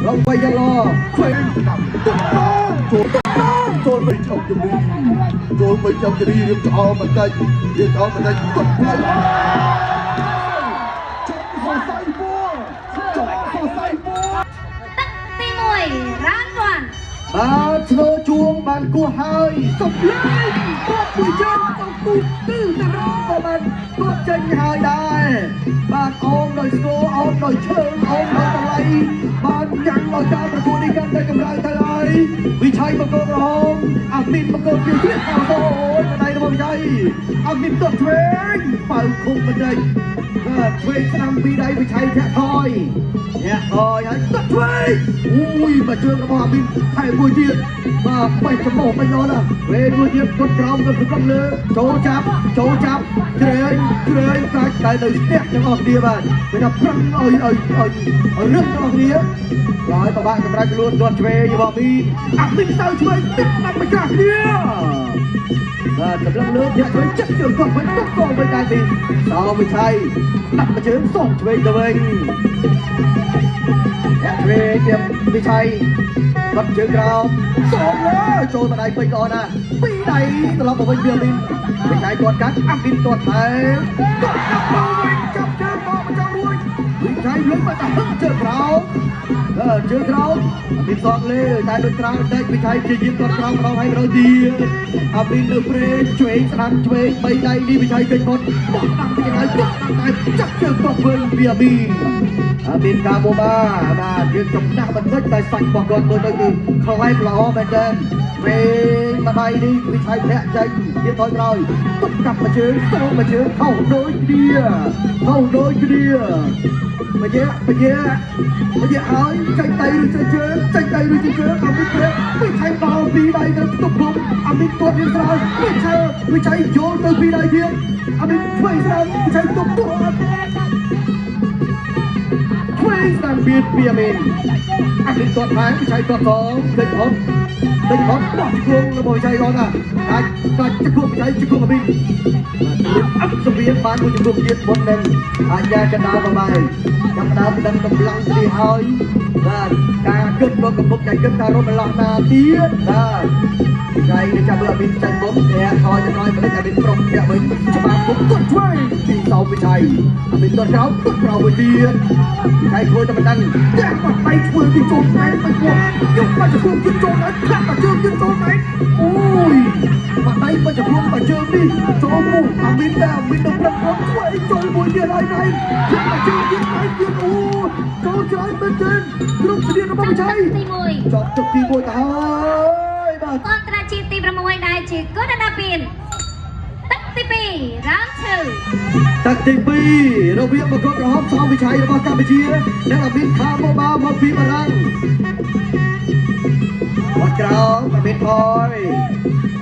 ลงไปยังรอเฟ้งโจนไม่จบจะดีโจนไม่จบจะดีเรียกจะเอามันได้เรียกเอามันได้กดเลยจบขอใส่บัวจบขอใส่บัวទឹកទី1រ៉ាន់វ៉ាន់បាទឆ្នោជួងបានគោះហើយសុំលេងគាត់មួយជើងទៅគូទៅរកក៏បានគាត់ចេញហើយដែរបាទអូនដោយស្គរអូនដោយឈើងអូនដោយតម្លៃបានយ៉ាងឲ្យការប្រកួតនេះកាន់តែកម្រើទៅហើយវិชัยបង្គោលក្រហមអាមីនបង្គោលជាទៀតអូយបណ្ដៃរបស់វិชัយអាមីនទៅឆ្វេងបើឃុំបណ្ដៃឆ្វេងស្ដាំពីដៃវិชัยធាក់ថយហើយទៅឆ្វេងអូយមកជើងរបស់អាមីនថែមួយទៀតបាទបេះចំហបេះណោណាវេមួយទៀតគាត់ក្រោមទៅស្គំលើចូលចាប់ជ្រែងកាច់តែនៅស្ទះទាំងអស់គ្នាបាទគេថាប្រឹងឲ្យរឹងទាំងអស់គ្នាហើយប្របាក់សម្រាប់ខ្លួនគាត់ឆ្វេងរបស់មីអាមីនទៅឆ្វេងទឹកស្ដាប់មកចាស់គ្នាបាទកម្លាំងលើធាក់ឆ្វេងចិត្តជើងគាត់វិញទុកកងវិញដែរពីសោវិชัยស្ដាប់មកជើងសុំឆ្វេងទៅវិញឆ្វេងទៀតវិชัยគាត់ជើងក្រោមសូមលើចូលបណ្ដៃពេញល្អណាស់ពីរដៃត្រឡប់មកវិញវាមីនវិชัยគាត់កាត់អាមីនទាត់តែគាត់កាត់មកវិញចាប់ជើងមកមកចង់រួចវិชัยលុយមកតែហឹកជើងក្រោមអាមីនសងលើតែដូចក្រោមបន្តិចវិชัយជាយាមគាត់ក្រោមម្ដងហើយម្ដងទៀតអាមីននៅព្រេងឆ្វេងស្ដាំឆ្វេងបីដៃនេះវិชัយពេញគាត់បោះដាក់ពីដៃគាត់តែចាប់ជើងគាត់វិញវាមីនអាមីនកាបូបាបាទយើងចំណាស់បន្តិចតែសាច់របស់គាត់មើលទៅគឺខ្លែងល្អមែនទែនពេលម្ដាយនេះវិชัยធាក់ចេញទៀតថយក្រោយទុកកាប់មកជើងចូលមកជើងខោដូចគ្នាមកយាហើយចេញដៃឬចេញជើងអាមីនព្រេវិชัยបោពីដៃទៅទុកពុំអាមីនទាត់រៀងក្រោយវិชัយយកទៅពីដៃទៀតអាមីនឆ្វេងស្ដាំវិชัยទុកអត់ឆ្វេងស្ដាំពីអាមីនទាត់ហើយវិชัยទាត់ផងតិចផុតបោះជង្គង់របស់វិชัយគាត់ណាកាច់ជង្គង់វិชัយជង្គង់អាមីនអត់សម្រៀងបានមួយជង្គង់ទៀតមុននឹងអាយ៉ាកណ្ដាលប្របាយចាប់ដើមដឹងកម្លាំងទីហើយបាទការគិតមកកំពុងតែគិតថារត់បន្លោះណាទៀតបាទវិชัយនឹងចាប់មើលអាមីនចាញ់មុំតែថយទៅក្រោយមិនអាមីនប្រុងធាក់វិញច្បាស់ពុកទាត់ឆ្វេងពីសោវិชัยអាមីនទាត់ក្រោមមួយទៀតវិชัยធ្វើតែមិនដឹងតែបាត់ដៃធ្វើពីចូលផ្នែកមិនគួរយកបាច់ជង្គង់ទៀតចូលដល់ខ្លះបាច់ជើងទៀតចូលផ្នែកអូយបាត់ដៃបាច់ជង្គង់បាច់ជើងនេះចូលមុខអាមីនទៅប្រឹងគាត់ឆ្វេងចូលមួយទៀតហើយណៃបាច់ជើងទៀតណៃទៀតអូចូលច្រើនមែនទែនក្រុមស្រៀនរបស់វិชัยចប់ទឹកទី1ទៅហើយបាទអន្តរជាតិទី6ដែលជាគុណដាពីនទឹកទី2 round 2ទឹកទី2រវាងបង្គោលក្រហមសោវិชัยរបស់កម្ពុជានិងអាមីនខាម៉ូបាមកពីបារាំងគាត់ក្រោមអាមីនថយ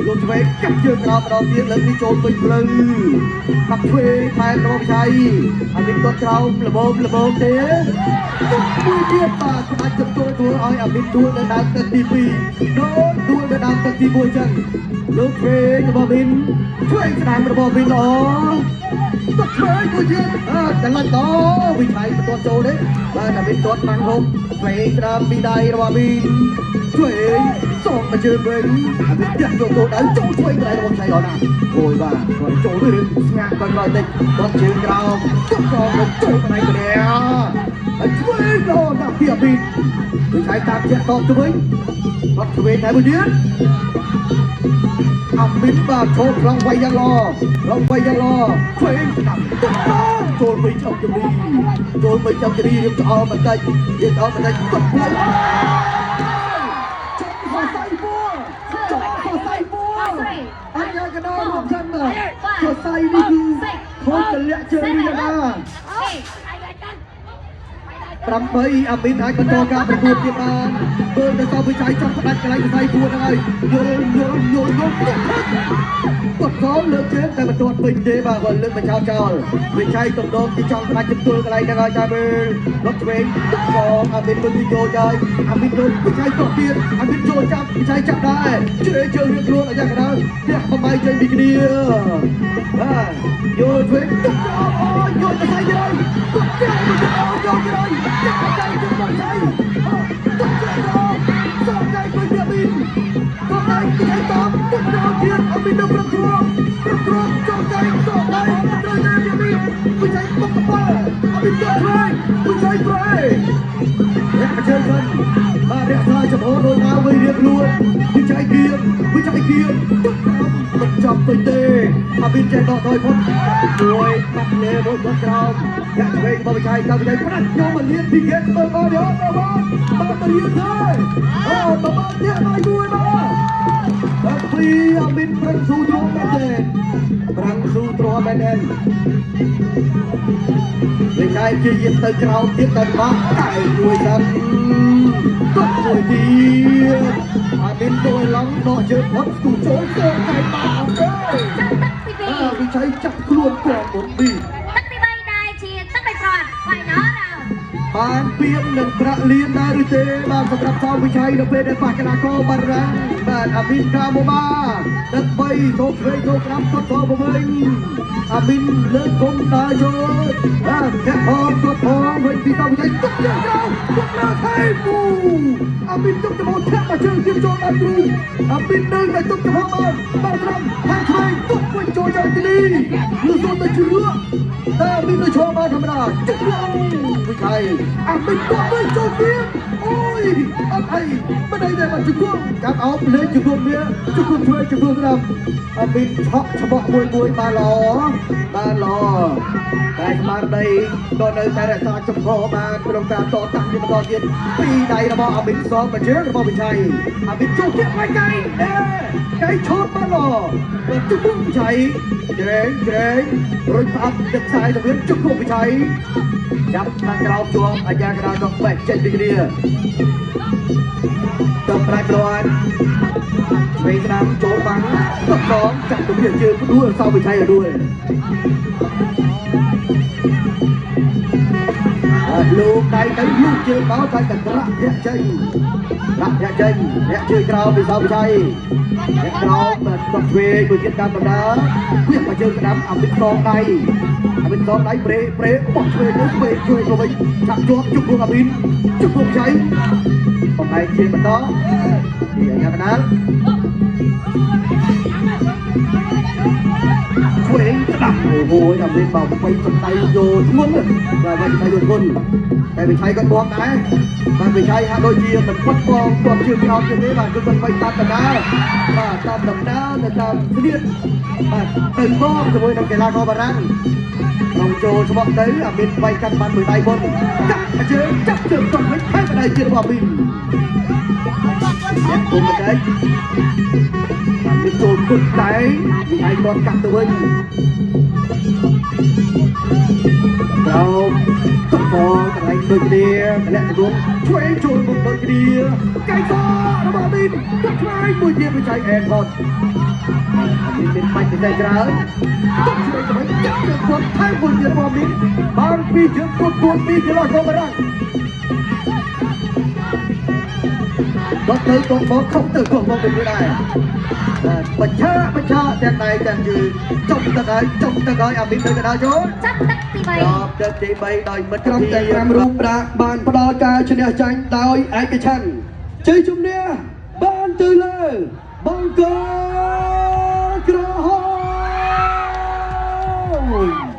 លោកឆ្វេងកាប់ជើងក្រោមម្ដងទៀតលើកនេះចូលពេញភ្លឺកាប់ឆ្វេងថែមរបស់វិชัយអាមីនគាត់ក្រោមល្មមទេទុកមួយទៀតបាទក្បាច់ចំទួលធ្វើឲ្យអាមីនដួលនៅដើមទឹកទី2ដូចដួលនៅដើមទឹកទី1ចឹងលោកឆ្វេងរបស់មីនឆ្វេងស្ដាំរបស់មីនល្អទុកឆ្វេងមួយទៀតចាំឡាច់តវិชัយមិនទាន់ចូលទេបាទអាមីនទាត់បាំងហុំឆ្វេងស្ដាំពីដៃរបស់មីនឆ្វេងសូមមកជើងវិញអាមីនទៀតយកចូលដៃចូលឆ្វេងដៃរបស់វិชัយល្អណាស់អូយបាទគាត់ចូលទៅរឿងស្ងាត់គាត់ក្រោយតិចគាត់ជើងក្រោមទុកចូលដៃគ្នាហើយឆ្វេងល្អណាស់ពីអាមីនវិชัយតាមជាតបទៅវិញគាត់ឆ្វេងតែមួយទៀតអាមីនបាទចូលខ្លាំងវាយយ៉ាងល្អឆ្វេងស្ដាប់ទុកចូលវិញចុកជំនីរៀបឆ្អល់បន្តិចគាត់ផ្លេចចុកខោសៃបួអត់យកកដោមកសិនបាទខោសៃនេះគឺខូចកលាក់ជើងនេះណា8អាមីនអាចបន្តការប្រកួតទៀតបានធ្វើទៅសោវិชัយចង់ផ្ដាច់កន្លែងខ្សែពួតហើយយល់គាត់ខំលើកជើងតែមិនទាត់ពេញទេបាទគាត់លើកមកចោលវិชัយទំនងទីចង់ផ្ដាច់ជង្គង់កន្លែងហ្នឹងហើយតែមើលរត់ឆ្វេងទុកផងអាមីនមិនយកហើយអាមីនចូលវិชัយទាត់ទៀតអាមីនចូលចាប់វិชัយចាប់ដែរជឿជើងរៀបខ្លួនឲ្យយ៉ាងកណ្ដាលផ្ទះបបាយចេញពីគ្នាបាទយកឆ្វេងទុកអូយយកទៅស្អីទៅទុកទៀតយកទៅចាប់ដៃទៅវិชัយ เชิญกันมาเรียกทายเฉพาะโดยน้ำไม่เรียกล้วนวิจัยเกียร์จุดมันจับตัวเตะอาบินแจกต่อโดยพ้นโดยตัดเลี้ยบนต้นกรามอยากเวงมาวิจัยการวิจัยพนักยอมมาเลี้ยงที่เกตเปิดมาเดี๋ยวมาเลี้ยงเลยมาเลี้ยงอะไรด้วยมาบัตรีอาบินพลังสู้ตัวแมนเดนพลังสู้ตัวแมนเดนวิจัยยืนเตะกราวเทียบกันมาไก่ด้วยกันก็ด้วยดีอาบินโดยหลังนอเจอพ้นสู่โจมตัวไก่มาเอาเลยวิจัยจับกลวนกล่องหมดบีตั้งที่ใบได้เชียร์ตั้งไปปลอดไฟน้อเราบานเปียงหนึ่งประเลียนได้หรือเตบานสำหรับสาววิชัยนับเป็นปากกาโกบารังบานอาบินกาโมมานักใบโชคเรยโชครับทดสอบบเองอาบินเลิกคงตาโจแค่พอก็พอเว้นพี่สาววิชัยตุ๊กเจ้าตุ๊กนาไทยกูอาบินตุ๊กจะมองแทบมาเชิงที่โจนันตรูอาบินเดินแต่ตุ๊กจะพอมาบานรำทางช่วยตุ๊กเป็นโจจันทรีเลือดโซนตะเชื้อแต่บินโดยโชว์มาธรรมดาจุ๊บวิชัยอาบินตัวไม่โจเกียร์โอ้ยอะไรไม่ได้แต่มันจุกจับเอาเลยจุกเนี้ยจุกช่วยจุกกระดำอาบินช็อกฉบกมวยบาลอแต่มาในตอนในแต่ละตาจมคอมาเป็นองค์การต่อตั้งที่มาต่อเทียนปีใดระบอาบินซ้อมมาเชื่อระบวิชัยอาบินโจเกียร์ไม่ไกลไกลชดบาลอจุกวิชัยเจงรถตัดเด็กสายตะเวียนจุกวิชัยจับทางกราวจวงอาญากราวดอกแบกเจ็ดดีเดียตบปลายบอลเวทน้ำโจบังตบสองจับตัวเบียดเจอผู้ด้วยเศร้าไปใช้ด้วยลูกใดกันลูกเจอเขาใช้กันรักแท้ใจแท้ชื่อกราวไปเศร้าไปใช้แท้กราวแบบตบเวกุจิตดำแบบนั้นเพื่อมาเจอกระดำอับเป็นซองใดเป็นซองไหนเปรบอกช่วยนึกช่วยตัวไปจับจวบจุกพวกอาบินจุกพวกใช้ของใครเชียร์มันต่อที่อย่างนั้นนะช่วยกระดับโอ้โหอาบินบอกไปสนใจโยนทุกคนเลยแต่ไปโยนคนแต่ไปใช้ก็บวกนะมันไปใช้ฮะโดยเชียร์มันวัดบอลกดชื่อเราอย่างนี้มันคือมันไปตามกันนะตามดำน้ำตามเสียดตื่นบ้องจะมวยทำกีฬาคอบารังลองโจเฉพาะเต๋อบินไปกันบันมือใดบนจับเจอก่อนไม่ใช่มาได้เจียร์ว่าบินแย่งตัวมาได้บินโจนกุดไหนไอ้บอลกัดตัวเองเราต้องฟองอะไรโดยเดียและดวงช่วยโจนบุกโดยเดียไก่ฟ้าระบาดบินต้องช่วยมือเดียไปใช้แอนบอลบินไปแต่ใจร้ายต้องช่วยจะไม่จับเงินคนไทยคนเดียวบอลบินบางปีเจอตัวปีเจอเราเข้ามาได้ก็เติร์กบอกเขาเติร์กบอกเป็นไม่ได้ปัญชาแต่ไหนแต่ยืนจบตะไคร้อาบินเดินกระดาษโจ้จับตักตีใบจับตีใบโดยมันกำแต่รำรูประบานปลอดการชนะใจโดยไอ้กระชันใจจุ่มเนี่ยบ้านตื่นเลยบังกอกระหอบ